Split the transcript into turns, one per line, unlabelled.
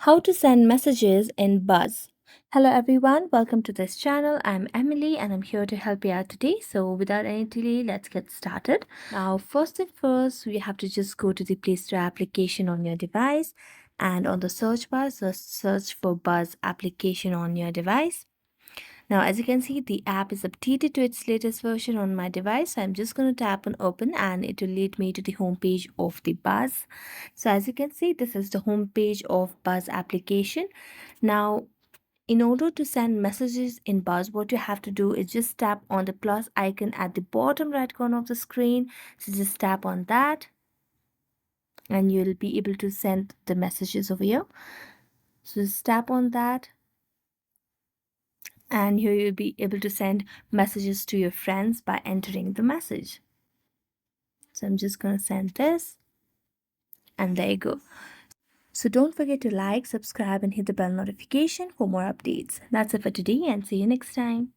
How to send messages in Buzz. Hello everyone, welcome to this channel. I'm Emily and I'm here to help you out today. So without any delay, let's get started. Now, first thing first, we have to just go to the Play Store application on your device, and on the search bar, search for Buzz application on your device. Now, as you can see, the app is updated to its latest version on my device. So I'm just going to tap on open and it will lead me to the home page of the Buzz. So as you can see, this is the home page of Buzz application. Now, in order to send messages in Buzz, what you have to do is just tap on the plus icon at the bottom right corner of the screen. So just tap on that and you'll be able to send the messages over here. So just tap on that and here you'll be able to send messages to your friends by entering the message. So I'm just going to send this and there you go. So don't forget to like, subscribe and hit the bell notification for more updates. That's it for today and see you next time.